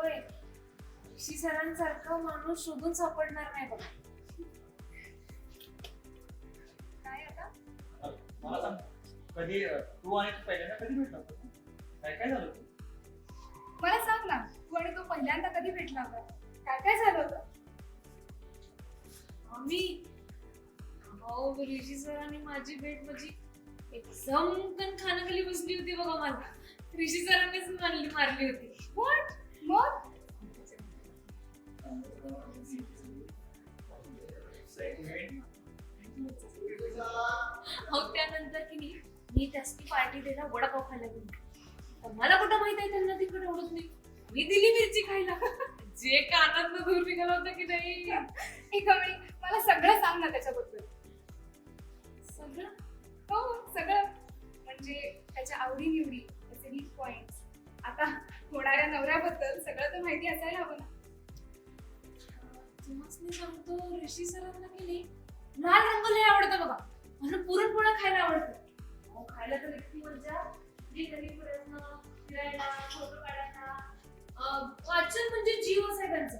होय, ऋषी सरांसारखा माणूस शोधून सापडणार नाही बघा. काय आता? मला सांग, कधी तू आणि तू पहिल्यांदा कधी भेटला होता? काय काय झालं? मला सांग ना, तू आणि तो पहिल्यांदा कधी भेटला होता? काय काय झालं होतं? आम्ही ऋषी सरांनी माझी भेट म्हणजे एकदम खानाखाली बसली होती बघा. मला ऋषी सरांनीच मारली होती. व्हॉट? मग? त्यानंतर की नाही, मी त्याची पार्टी द्यायला वडापाव खायला गेली. तर मला कुठं माहित आहे त्यांना तिकडे आवडत नाही. मी दिली मिरची खायला. जे कानात दूर निघाला होता की नाही. एका वेळी मला सगळं सांग ना त्याच्याबद्दल. सगळं हो, सगळं. म्हणजे त्याच्या आवडीनिवडी, त्याचे वीक पॉइंट्स, आता होणाऱ्या नवऱ्याबद्दल सगळं तर माहिती असायला हवं ना. तुम्हाला मी सांगतो, ऋषी सरांना की नाही लाल रंग लय आवडतं बघा. मला पुरणपोळ्या खायला आवडतं. खायला तर इतकी मजा. फिरायला, फोटो काढायला, वाचन म्हणजे जीवच आहे त्यांचा.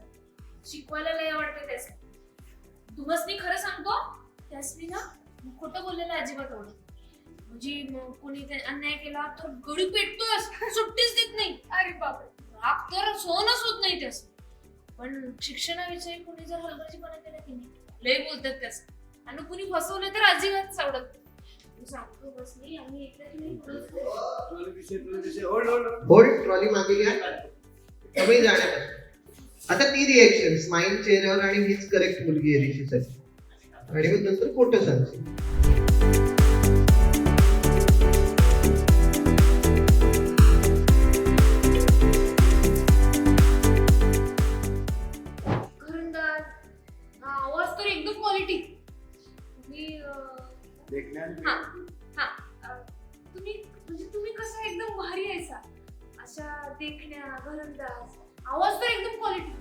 शिकवायला लय आवडतं त्यास. तुम्हाला खरं सांगतो, त्यासनी ना खोटं बोललेलं अजिबात आवडत. म्हणजे कोणी अन्याय केला तर गडी पेटतोय, सुट्टीच देत नाही. अरे बापरे. राग तर सोनच होत नाही त्यास. पण शिक्षणाविषयी कोणी जर हलगर्जीपणा केला की नाही, लय बोलतात त्यास. आणि कुणी फसवलं तर अजिबात आवडत. सांगतो बस नाही, आम्ही एकदा नाही होल्ड, ट्रॉली मागे घ्या. कमी जाण्यापासून आता ती रिएक्शन स्माइल चेहऱ्यावर आणि हीच करेक्ट मुलगी आहे ऋषीसाठी. आणि मग नंतर खोटं सांगते. घरंदाज, आवाज तर एकदम क्वालिटी. तुम्ही कसं एकदम भारी आहे सा. अशा देखण्या, घरंदाज, आवाज तर एकदम क्वालिटी.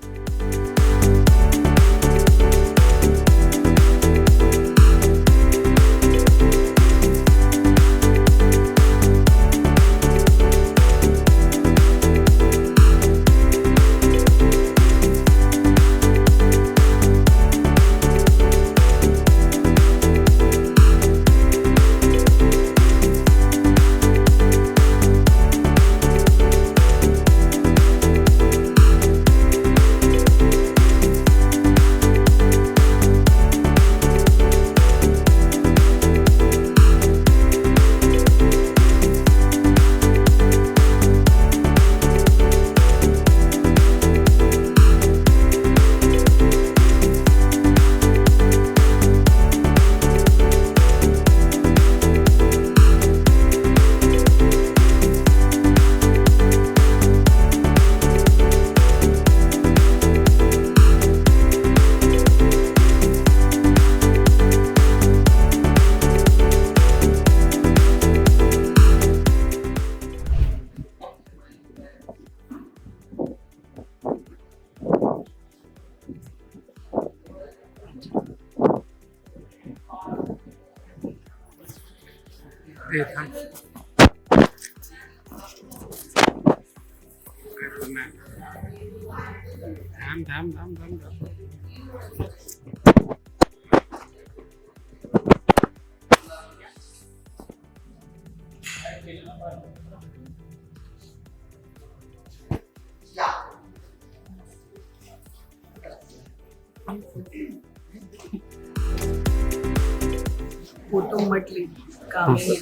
फोटो म्हटली का मी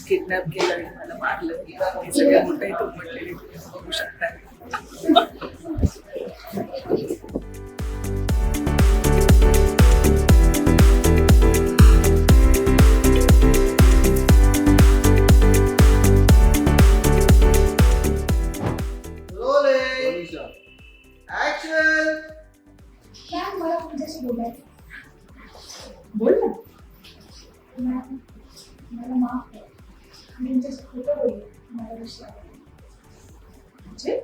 किडनॅप केलं आणि मला मारलं, हे सगळे मोठे तो म्हटलेले बघू शकता. मला तुमच्याशी बोलायचं. बोल ना. मला माफ आहे. मी तुमच्याशी खोटं बोलले. मला विश्वास आहे. म्हणजे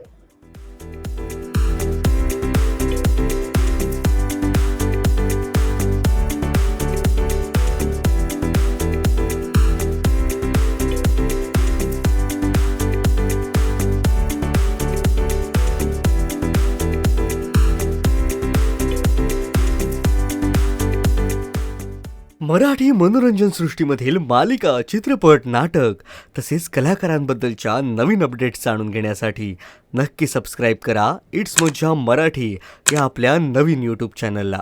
मराठी मनोरंजन सृष्टीमधील मालिका, चित्रपट, नाटक तसेच कलाकारांबद्दलच्या नवीन अपडेट्स जाणून घेण्यासाठी नक्की सबस्क्राईब करा इट्स मज्जा मराठी या आपल्या नवीन यूट्यूब चॅनलला.